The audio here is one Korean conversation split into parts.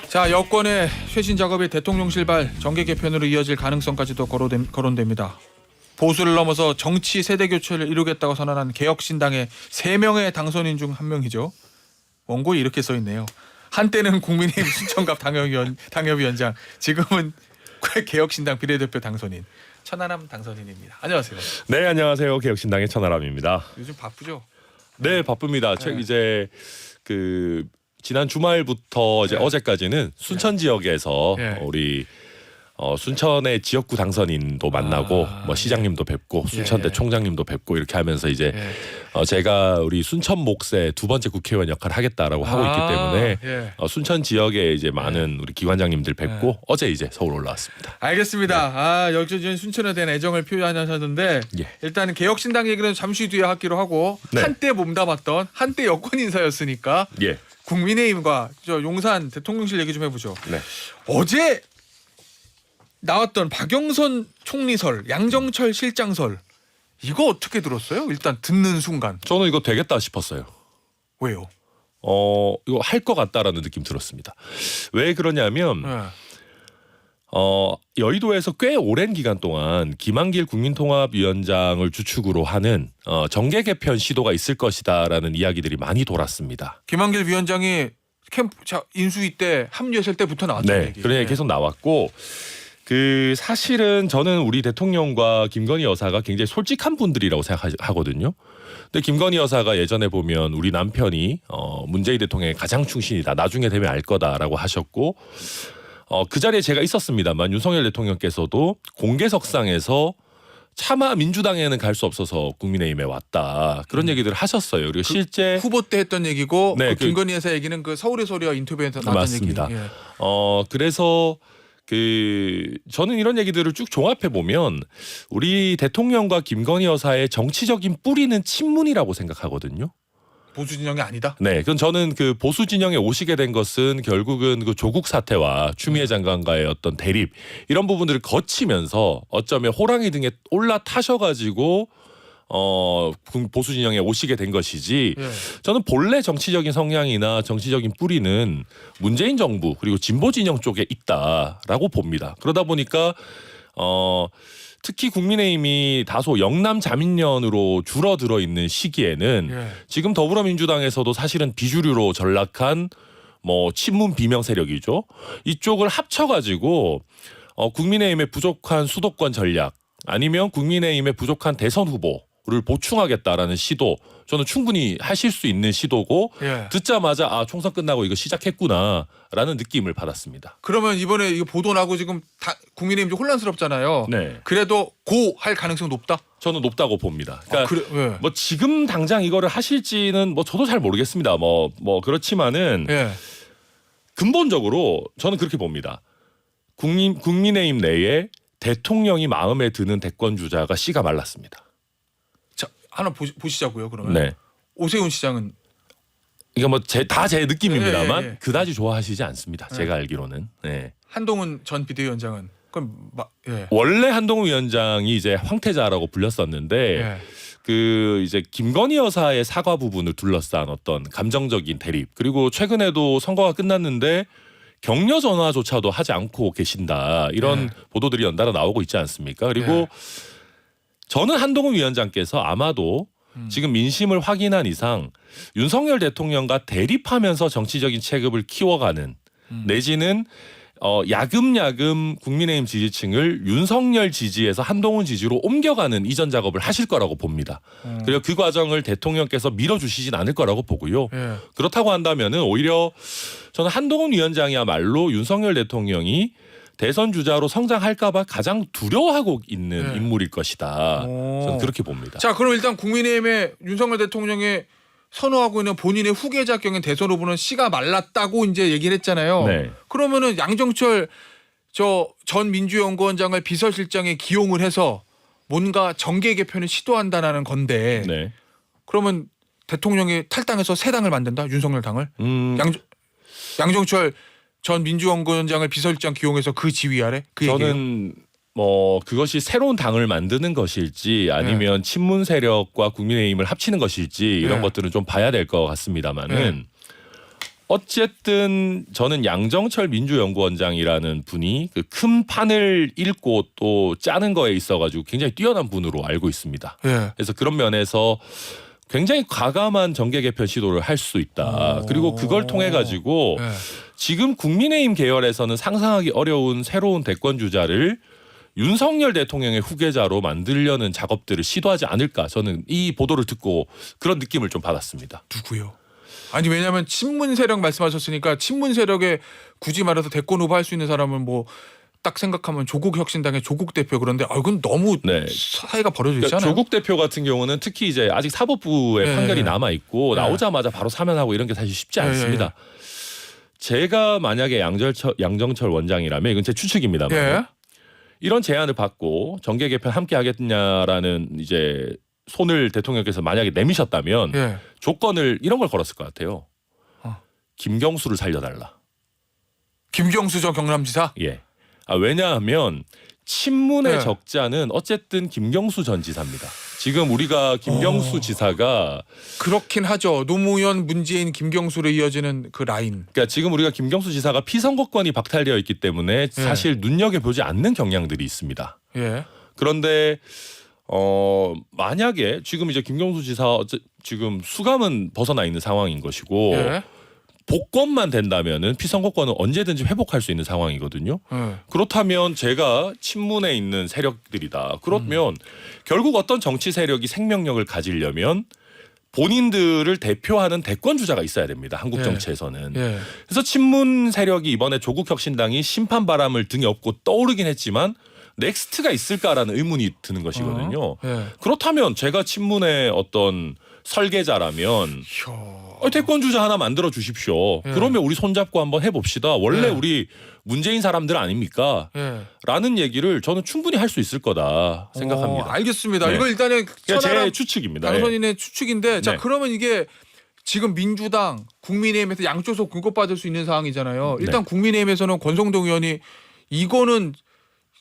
자, 여권의 쇄신 작업이 대통령실발 정계 개편으로 이어질 가능성까지도 거론됩니다. 보수를 넘어서 정치 세대 교체를 이루겠다고 선언한 개혁신당의 3명의 당선인 중 한 명이죠. 원고에 이렇게 써 있네요. 한때는 국민의힘 순천갑 당협위원장, 지금은 개혁신당 비례대표 당선인 천하람 당선인입니다. 안녕하세요. 네, 안녕하세요. 개혁신당의 천하람입니다. 요즘 바쁘죠? 네, 바쁩니다. 네. 이제 지난 주말부터 이제 네. 어제까지는 순천 지역에서 네. 우리 순천의 지역구 당선인도 만나고 뭐 시장님도 뵙고 순천대 총장님도 뵙고 이렇게 하면서 이제 제가 우리 순천 몫의 2번째 국회의원 역할을 하겠다라고 하고 있기 때문에 순천 지역에 이제 많은 우리 기관장님들 뵙고 어제 이제 서울 올라왔습니다. 알겠습니다. 역시 순천에 대한 애정을 표현하셨는데 일단은 개혁신당 얘기는 잠시 뒤에 하기로 하고 한때 몸담았던 한때 여권 인사였으니까 국민의힘과 저 용산 대통령실 얘기 좀 해보죠. 어제 나왔던 박영선 총리설, 양정철 실장설 이거 어떻게 들었어요? 일단 듣는 순간 저는 이거 되겠다 싶었어요. 왜요? 이거 할 것 같다라는 느낌 들었습니다. 왜 그러냐면 여의도에서 꽤 오랜 기간 동안 김한길 국민통합위원장을 주축으로 하는 정계 개편 시도가 있을 것이다라는 이야기들이 많이 돌았습니다. 김한길 위원장이 캠프 인수위 때 합류했을 때부터 나왔던 얘기. 그래 계속 나왔고 사실은 저는 우리 대통령과 김건희 여사가 굉장히 솔직한 분들이라고 생각하거든요. 근데 김건희 여사가 예전에 보면 우리 남편이 문재인 대통령의 가장 충신이다. 나중에 되면 알 거다라고 하셨고 그 자리에 제가 있었습니다만 윤석열 대통령께서도 공개석상에서 차마 민주당에는 갈 수 없어서 국민의힘에 왔다. 그런 얘기들을 하셨어요. 그리고 실제 후보 때 했던 얘기고 김건희 여사 얘기는 서울의 소리와 인터뷰에서 나왔던 맞습니다. 얘기. 그래서 저는 이런 얘기들을 쭉 종합해 보면 우리 대통령과 김건희 여사의 정치적인 뿌리는 친문이라고 생각하거든요. 보수 진영이 아니다? 네, 그럼 저는 보수 진영에 오시게 된 것은 결국은 조국 사태와 추미애 장관과의 어떤 대립 이런 부분들을 거치면서 어쩌면 호랑이 등에 올라타셔가지고 보수 진영에 오시게 된 것이지 저는 본래 정치적인 성향이나 정치적인 뿌리는 문재인 정부 그리고 진보 진영 쪽에 있다라고 봅니다. 그러다 보니까 특히 국민의힘이 다소 영남 자민련으로 줄어들어 있는 시기에는 지금 더불어민주당에서도 사실은 비주류로 전락한 친문 비명 세력이죠. 이쪽을 합쳐가지고 국민의힘의 부족한 수도권 전략 아니면 국민의힘의 부족한 대선 후보를 보충하겠다라는 시도 저는 충분히 하실 수 있는 시도고 듣자마자 총선 끝나고 이거 시작했구나라는 느낌을 받았습니다. 그러면 이번에 이거 보도 나고 지금 국민의힘 좀 혼란스럽잖아요. 그래도 고 할 가능성 높다? 저는 높다고 봅니다. 그러니까 지금 당장 이거를 하실지는 저도 잘 모르겠습니다. 그렇지만은 근본적으로 저는 그렇게 봅니다. 국민의힘 내에 대통령이 마음에 드는 대권 주자가 씨가 말랐습니다. 자, 하나 보시자고요. 그러면 오세훈 시장은 이게 다 제 느낌입니다만 그다지 좋아하시지 않습니다. 제가 알기로는. 한동훈 전 비대위원장은 그럼 원래 한동훈 위원장이 이제 황태자라고 불렸었는데 이제 김건희 여사의 사과 부분을 둘러싼 어떤 감정적인 대립 그리고 최근에도 선거가 끝났는데 격려 전화조차도 하지 않고 계신다 이런 보도들이 연달아 나오고 있지 않습니까? 그리고 저는 한동훈 위원장께서 아마도 지금 민심을 확인한 이상 윤석열 대통령과 대립하면서 정치적인 체급을 키워가는 내지는 야금야금 국민의힘 지지층을 윤석열 지지에서 한동훈 지지로 옮겨가는 이전 작업을 하실 거라고 봅니다. 그리고 그 과정을 대통령께서 밀어주시진 않을 거라고 보고요. 그렇다고 한다면은 오히려 저는 한동훈 위원장이야말로 윤석열 대통령이 대선 주자로 성장할까 봐 가장 두려워하고 있는 인물일 것이다. 저는 그렇게 봅니다. 자, 그럼 일단 국민의힘의 윤석열 대통령의 선호하고 있는 본인의 후계자 경인 대선 후보는 씨가 말랐다고 이제 얘기를 했잖아요. 그러면은 양정철 전 민주연구원장을 비서실장에 기용을 해서 뭔가 정계 개편을 시도한다는 건데 그러면 대통령이 탈당해서 새 당을 만든다? 윤석열 당을? 양정철 전 민주연구원장을 비서실장 기용해서 그 지휘 아래? 저는 그것이 새로운 당을 만드는 것일지 아니면 친문 세력과 국민의힘을 합치는 것일지 이런 것들은 좀 봐야 될 것 같습니다만은 어쨌든 저는 양정철 민주연구원장이라는 분이 그 큰 판을 읽고 또 짜는 거에 있어가지고 굉장히 뛰어난 분으로 알고 있습니다. 예. 그래서 그런 면에서 굉장히 과감한 정계 개편 시도를 할 수 있다. 그리고 그걸 통해 가지고 예. 지금 국민의힘 계열에서는 상상하기 어려운 새로운 대권 주자를 윤석열 대통령의 후계자로 만들려는 작업들을 시도하지 않을까. 저는 이 보도를 듣고 그런 느낌을 좀 받았습니다. 누구요? 아니 왜냐하면 친문 세력 말씀하셨으니까 친문 세력에 굳이 말해서 대권 후보할 수 있는 사람은 뭐 딱 생각하면 조국 혁신당의 조국 대표 그런데 이건 너무 네. 사이가 벌어져 그러니까 있잖아요. 조국 대표 같은 경우는 특히 이제 아직 사법부의 네. 판결이 남아 있고 네. 나오자마자 바로 사면하고 이런 게 사실 쉽지 않습니다. 제가 만약에 양정철 원장이라면 이건 제 추측입니다만 예. 이런 제안을 받고 정계 개편 함께 하겠냐라는 이제 손을 대통령께서 만약에 내미셨다면 예. 조건을 이런 걸 걸었을 것 같아요. 어. 김경수를 살려달라. 김경수 전 경남지사. 예. 왜냐하면 친문의 네. 적자는 어쨌든 김경수 전 지사입니다. 지금 우리가 김경수 지사가 그렇긴 하죠. 노무현, 문재인, 김경수로 이어지는 그 라인. 그러니까 지금 우리가 김경수 지사가 피선거권이 박탈되어 있기 때문에 사실 눈여겨보지 않는 경향들이 있습니다. 예. 그런데 만약에 지금 이제 김경수 지사 지금 수감은 벗어나 있는 상황인 것이고 예. 복권만 된다면은 피선거권은 언제든지 회복할 수 있는 상황이거든요. 예. 그렇다면 제가 친문에 있는 세력들이다. 그러면 결국 어떤 정치 세력이 생명력을 가지려면 본인들을 대표하는 대권 주자가 있어야 됩니다. 한국 예. 정치에서는. 예. 그래서 친문 세력이 이번에 조국 혁신당이 심판 바람을 등에 업고 떠오르긴 했지만 넥스트가 있을까라는 의문이 드는 것이거든요. 예. 그렇다면 제가 친문의 어떤 설계자라면 이야. 대권 주자 하나 만들어 주십시오. 예. 그러면 우리 손잡고 한번 해봅시다. 원래 예. 우리 문재인 사람들 아닙니까? 예. 라는 얘기를 저는 충분히 할 수 있을 거다 생각합니다. 알겠습니다. 네. 이거 일단은 그러니까 천하람 제 추측입니다. 당선인의 추측인데 자 네. 그러면 이게 지금 민주당, 국민의힘에서 양쪽에서 공급받을 수 있는 상황이잖아요. 일단 국민의힘에서는 권성동 의원이 이거는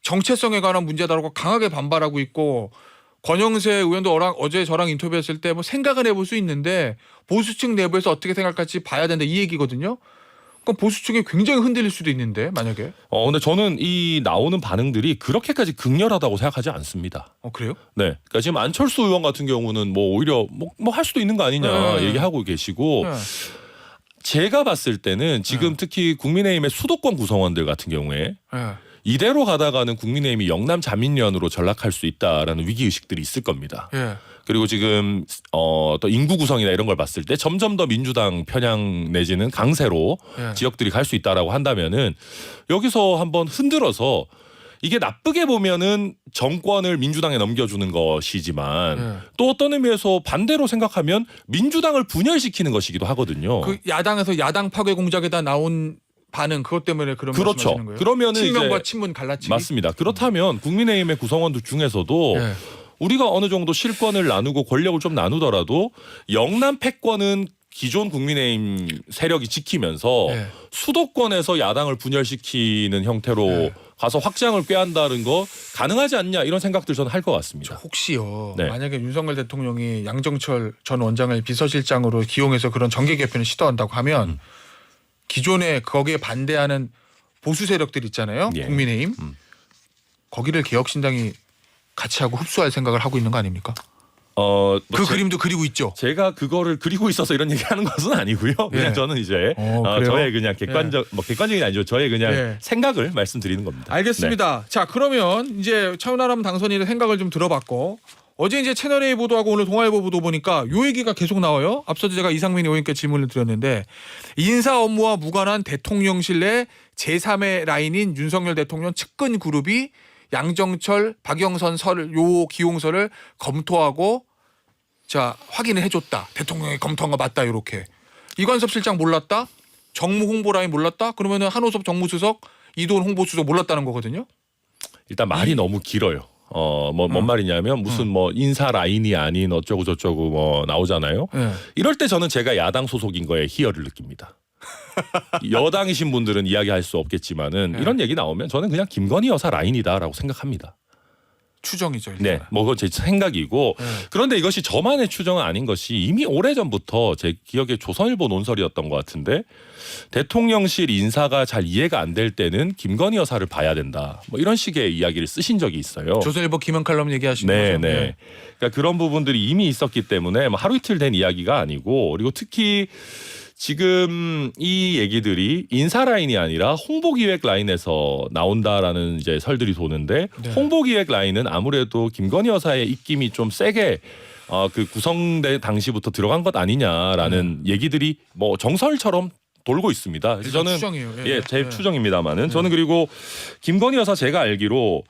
정체성에 관한 문제다라고 강하게 반발하고 있고 권영세 의원도 어제 저랑 인터뷰했을 때 뭐 생각은 해볼 수 있는데 보수층 내부에서 어떻게 생각할지 봐야 된다 이 얘기거든요. 그럼 보수층이 굉장히 흔들릴 수도 있는데 만약에. 근데 저는 이 나오는 반응들이 그렇게까지 극렬하다고 생각하지 않습니다. 그래요? 네. 그러니까 지금 안철수 의원 같은 경우는 뭐 오히려 뭐 할 수도 있는 거 아니냐 네. 얘기하고 계시고 네. 제가 봤을 때는 지금 특히 국민의힘의 수도권 구성원들 같은 경우에 네. 이대로 가다가는 국민의힘이 영남 자민련으로 전락할 수 있다라는 위기 의식들이 있을 겁니다. 예. 그리고 지금 또 인구 구성이나 이런 걸 봤을 때 점점 더 민주당 편향 내지는 강세로 예. 지역들이 갈 수 있다라고 한다면은 여기서 한번 흔들어서 이게 나쁘게 보면은 정권을 민주당에 넘겨주는 것이지만 예. 또 어떤 의미에서 반대로 생각하면 민주당을 분열시키는 것이기도 하거든요. 그 야당에서 야당 파괴 공작에다 나온 반응 그것 때문에 그런 그렇죠. 말씀하시는 거예요? 그러면은 친명과 이제 친문 갈라치기. 맞습니다. 그렇다면 국민의힘의 구성원들 중에서도 예. 우리가 어느 정도 실권을 나누고 권력을 좀 나누더라도 영남 패권은 기존 국민의힘 세력이 지키면서 예. 수도권에서 야당을 분열시키는 형태로 예. 가서 확장을 꾀한다는 거 가능하지 않냐 이런 생각들 저는 할 것 같습니다. 혹시요. 네. 만약에 윤석열 대통령이 양정철 전 원장을 비서실장으로 기용해서 그런 정계 개편을 시도한다고 하면 기존에 거기에 반대하는 보수 세력들 있잖아요. 예. 국민의힘. 거기를 개혁신당이 같이 하고 흡수할 생각을 하고 있는 거 아닙니까? 그 그림도 그리고 있죠. 제가 그거를 그리고 있어서 이런 얘기하는 것은 아니고요. 그냥 예. 저는 이제 그래요? 저의 그냥 객관적인 게 아니죠. 저의 그냥 예. 생각을 말씀드리는 겁니다. 알겠습니다. 자 그러면 이제 천하람 당선인의 생각을 좀 들어봤고 어제 이제 채널A 보도하고 오늘 동아일보 보도 보니까 요 얘기가 계속 나와요. 앞서도 제가 이상민 의원님께 질문을 드렸는데 인사 업무와 무관한 대통령실 내 제3의 라인인 윤석열 대통령 측근 그룹이 양정철, 박영선 요 기용서를 검토하고 자 확인을 해줬다. 대통령이 검토한 거 맞다 이렇게. 이관섭 실장 몰랐다. 정무 홍보 라인 몰랐다. 그러면은 한호섭 정무수석, 이도훈 홍보수석 몰랐다는 거거든요. 일단 말이 너무 길어요. 뭔 말이냐면 무슨 뭐 인사 라인이 아닌 어쩌고 저쩌고 뭐 나오잖아요. 네. 이럴 때 저는 제가 야당 소속인 거에 희열을 느낍니다. 여당이신 분들은 이야기할 수 없겠지만은 네. 이런 얘기 나오면 저는 그냥 김건희 여사 라인이다라고 생각합니다. 추정이죠. 일단. 네, 뭐 그건 제 생각이고 그런데 이것이 저만의 추정은 아닌 것이 이미 오래전부터 제 기억에 조선일보 논설이었던 것 같은데 대통령실 인사가 잘 이해가 안 될 때는 김건희 여사를 봐야 된다. 뭐 이런 식의 이야기를 쓰신 적이 있어요. 조선일보 김영 칼럼 얘기하시는 네, 거죠. 네. 그러니까 그런 부분들이 이미 있었기 때문에 뭐 하루 이틀 된 이야기가 아니고 그리고 특히 지금 이 얘기들이 인사 라인이 아니라 홍보기획 라인에서 나온다라는 이제 설들이 도는데 네. 홍보기획 라인은 아무래도 김건희 여사의 입김이 좀 세게 그 구성된 당시부터 들어간 것 아니냐라는 얘기들이 뭐 정설처럼 돌고 있습니다. 그래서 저는 추정이에요. 제 추정입니다만은 저는 그리고 김건희 여사 제가 알기로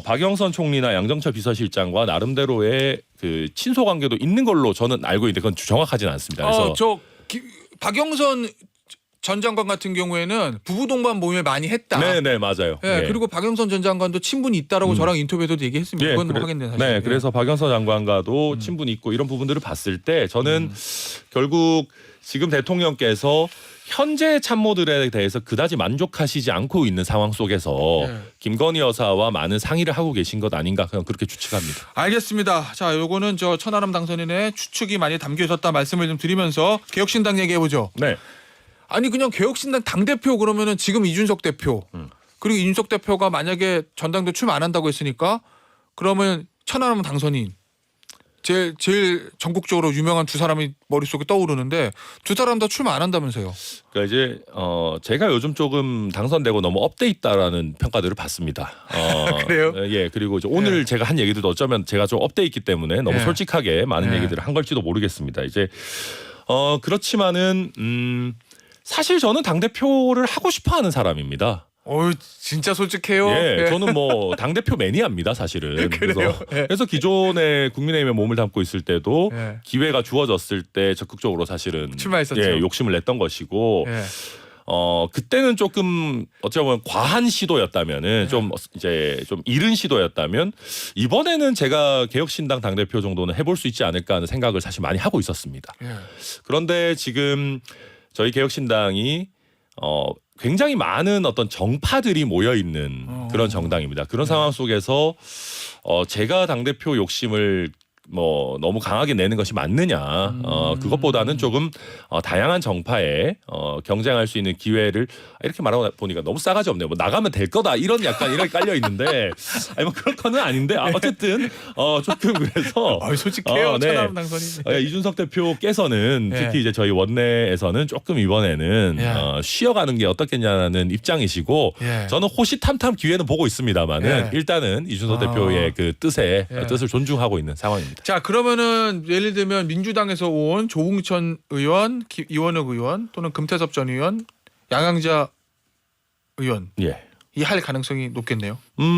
박영선 총리나 양정철 비서실장과 나름대로의 그 친소 관계도 있는 걸로 저는 알고 있는데 그건 정확하지는 않습니다. 그래서 박영선 전 장관 같은 경우에는 부부 동반 모임을 많이 했다. 네, 맞아요. 네, 그리고 박영선 전 장관도 친분이 있다라고 저랑 인터뷰에서도 얘기했습니다. 그건 확인된 사실. 네, 그래서 박영선 장관과도 친분이 있고 이런 부분들을 봤을 때 저는 결국 지금 대통령께서 현재 참모들에 대해서 그다지 만족하시지 않고 있는 상황 속에서 김건희 여사와 많은 상의를 하고 계신 것 아닌가 그냥 그렇게 추측합니다. 알겠습니다. 자, 요거는 저 천하람 당선인의 추측이 많이 담겨 있었다 말씀을 좀 드리면서 개혁신당 얘기해 보죠. 네. 아니 그냥 개혁신당 당대표 그러면은 지금 이준석 대표 그리고 이준석 대표가 만약에 전당대 출마 안 한다고 했으니까 그러면 천하람 당선인 제일 전국적으로 유명한 두 사람이 머릿속에 떠오르는데 두 사람 다 출마 안 한다면서요. 그러니까 이제 제가 요즘 조금 당선되고 너무 업돼 있다라는 평가들을 받습니다. 그래요? 예, 그리고 이제 오늘 제가 한 얘기들도 어쩌면 제가 좀 업돼 있기 때문에 너무 솔직하게 많은 얘기들을 한 걸지도 모르겠습니다. 이제 그렇지만은 사실 저는 당 대표를 하고 싶어하는 사람입니다. 진짜 솔직해요. 예, 저는 뭐 당대표 매니아입니다, 사실은. 그래요? 그래서 기존에 국민의힘에 몸을 담고 있을 때도 예. 기회가 주어졌을 때 적극적으로 사실은 출마했었죠. 예, 욕심을 냈던 것이고 그때는 조금 어찌 보면 과한 시도였다면은 좀 이제 좀 이른 시도였다면 이번에는 제가 개혁신당 당대표 정도는 해볼 수 있지 않을까 하는 생각을 사실 많이 하고 있었습니다. 그런데 지금 저희 개혁신당이 굉장히 많은 어떤 정파들이 모여 있는 그런 정당입니다. 그런 상황 속에서 제가 당대표 욕심을 뭐 너무 강하게 내는 것이 맞느냐 그것보다는 조금 다양한 정파에 경쟁할 수 있는 기회를 이렇게 말하고 보니까 너무 싸가지 없네요. 뭐 나가면 될 거다 이런 약간 이렇게 깔려 있는데 아니 뭐 그런 거는 아닌데 어쨌든 조금 그래서 솔직해요. 천하람 당선인. 이준석 대표께서는 특히 이제 저희 원내에서는 조금 이번에는 쉬어가는 게 어떻겠냐는 입장이시고 저는 호시탐탐 기회는 보고 있습니다만은 일단은 이준석 대표의 그 뜻을 존중하고 있는 상황입니다. 자, 그러면은 예를 들면 민주당에서 온 조웅천 의원, 이원욱 의원 또는 금태섭 전 의원, 양양자 의원 이 할 가능성이 높겠네요.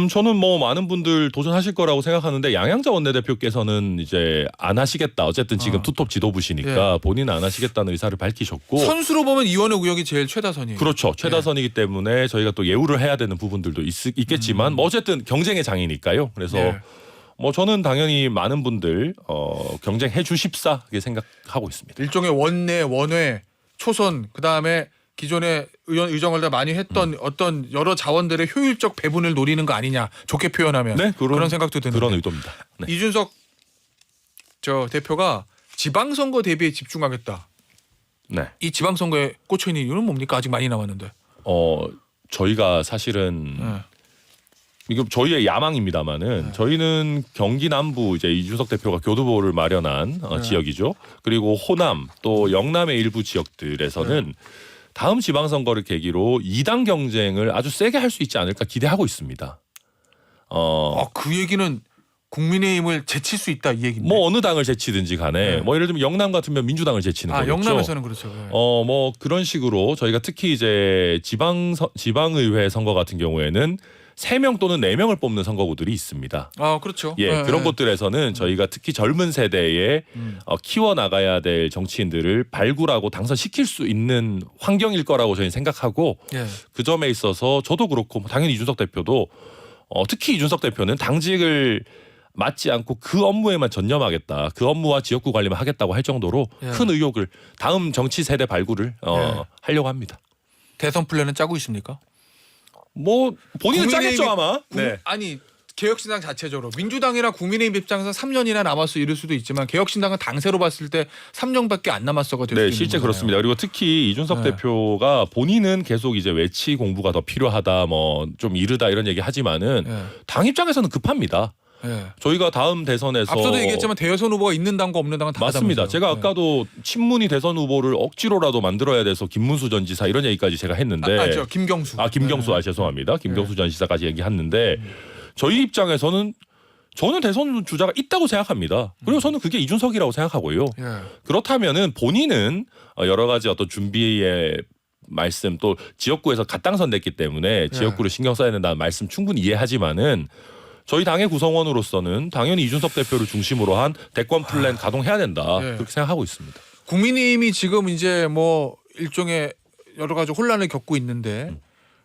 저는 뭐 많은 분들 도전하실 거라고 생각하는데 양양자 원내대표께서는 이제 안 하시겠다. 어쨌든 지금 투톱 지도부시니까 본인은 안 하시겠다는 의사를 밝히셨고 선수로 보면 이원욱 의원이 제일 최다선이에요. 그렇죠. 최다선이기 때문에 저희가 또 예우를 해야 되는 부분들도 있겠지만 뭐 어쨌든 경쟁의 장이니까요. 그래서 뭐 저는 당연히 많은 분들 경쟁해 주십사 이렇게 생각하고 있습니다. 일종의 원내, 원외, 초선 그다음에 기존의 의원 의정을 다 많이 했던 어떤 여러 자원들의 효율적 배분을 노리는 거 아니냐 좋게 표현하면 그런 생각도 드는데 그런 의도입니다. 이준석 저 대표가 지방선거 대비에 집중하겠다. 이 지방선거에 꽂혀 있는 이유는 뭡니까? 아직 많이 남았는데. 저희가 사실은 이거 저희의 야망입니다만은 저희는 경기 남부 이제 이준석 대표가 교두보를 마련한 지역이죠. 그리고 호남 또 영남의 일부 지역들에서는 다음 지방선거를 계기로 2당 경쟁을 아주 세게 할 수 있지 않을까 기대하고 있습니다. 그 얘기는 국민의힘을 제칠 수 있다 이 얘기인데. 뭐 어느 당을 제치든지 간에 뭐 예를 들면 영남 같으면 민주당을 제치는 거겠죠. 영남에서는 그렇죠. 뭐 그런 식으로 저희가 특히 이제 지방의회 선거 같은 경우에는 3명 또는 4명을 뽑는 선거구들이 있습니다. 그렇죠. 그런 곳들에서는 저희가 특히 젊은 세대에 키워 나가야 될 정치인들을 발굴하고 당선시킬 수 있는 환경일 거라고 저희는 생각하고 그 점에 있어서 저도 그렇고 당연히 이준석 대표도 특히 이준석 대표는 당직을 맡지 않고 그 업무에만 전념하겠다. 그 업무와 지역구 관리만 하겠다고 할 정도로 큰 의욕을 다음 정치 세대 발굴을 하려고 합니다. 대선 플랜은 짜고 있습니까? 뭐 본인은 짜겠죠 아마. 아니 개혁신당 자체적으로 민주당이나 국민의힘 입장에서 3년이나 남았어 이럴 수도 있지만 개혁신당은 당세로 봤을 때 3년밖에 안 남았어가 될 수 네, 있는 실제 거잖아요. 그렇습니다. 그리고 특히 이준석 네. 대표가 본인은 계속 이제 외치 공부가 더 필요하다, 뭐 좀 이르다 이런 얘기 하지만은 네. 당 입장에서는 급합니다. 네. 저희가 다음 대선에서 앞서도 얘기했지만 대여선 후보가 있는 당과 없는 당은 맞습니다. 다르다면서요. 제가 네. 아까도 친문이 대선 후보를 억지로라도 만들어야 돼서 김문수 전 지사 이런 얘기까지 제가 했는데 저 김경수. 김경수 네. 죄송합니다. 김경수 전 지사까지 얘기했는데 저희 입장에서는 저는 대선 주자가 있다고 생각합니다. 그리고 저는 그게 이준석이라고 생각하고요. 예. 그렇다면은 본인은 여러 가지 어떤 준비의 말씀 또 지역구에서 갓 당선됐기 때문에 지역구를 신경 써야 된다는 말씀 충분히 이해하지만은 저희 당의 구성원으로서는 당연히 이준석 대표를 중심으로 한 대권 플랜 가동해야 된다 그렇게 생각하고 있습니다. 국민의힘이 지금 이제 뭐 일종의 여러 가지 혼란을 겪고 있는데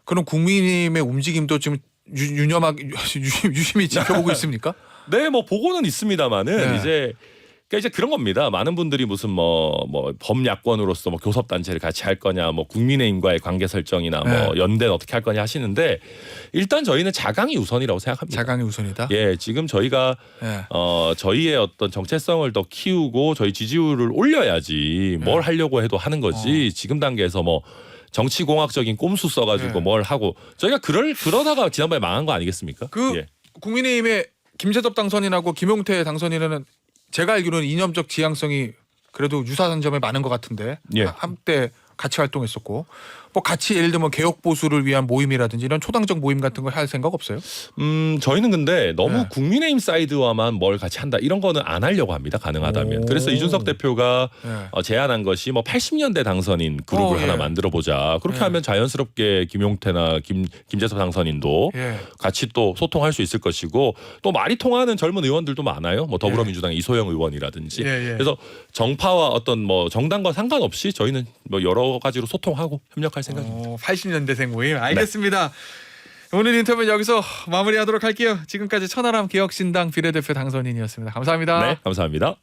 그런 국민의힘의 움직임도 지금 유심히 지켜보고 있습니까? 네, 뭐 보고는 있습니다만은 네. 이제 그런 겁니다. 많은 분들이 무슨 뭐 범야권으로서 뭐 교섭 단체를 같이 할 거냐, 뭐 국민의힘과의 관계 설정이나 뭐 연대는 어떻게 할 거냐 하시는데 일단 저희는 자강이 우선이라고 생각합니다. 자강이 우선이다. 예, 지금 저희가 저희의 어떤 정체성을 더 키우고 저희 지지율을 올려야지 뭘 하려고 해도 하는 거지. 지금 단계에서 뭐 정치공학적인 꼼수 써가지고 뭘 하고 저희가 그러다가 지난번에 망한 거 아니겠습니까? 국민의힘의 김재섭 당선인하고 김용태 당선인은 제가 알기로는 이념적 지향성이 그래도 유사한 점이 많은 것 같은데 한때 같이 활동했었고 뭐 같이 예를 들면 개혁 보수를 위한 모임이라든지 이런 초당적 모임 같은 걸 할 생각 없어요? 저희는 근데 너무 국민의힘 사이드와만 뭘 같이 한다 이런 거는 안 하려고 합니다. 가능하다면. 그래서 이준석 대표가 제안한 것이 뭐 80년대 당선인 그룹을 하나 만들어 보자. 그렇게 하면 자연스럽게 김용태나 김재섭 당선인도 같이 또 소통할 수 있을 것이고 또 말이 통하는 젊은 의원들도 많아요. 뭐 더불어민주당 이소영 의원이라든지. 그래서 정파와 어떤 뭐 정당과 상관없이 저희는 뭐 여러 가지로 소통하고 협력할 생각입니다. 80년대생 모임 알겠습니다. 오늘 인터뷰는 여기서 마무리하도록 할게요. 지금까지 천하람 개혁신당 비례대표 당선인이었습니다. 감사합니다. 네, 감사합니다.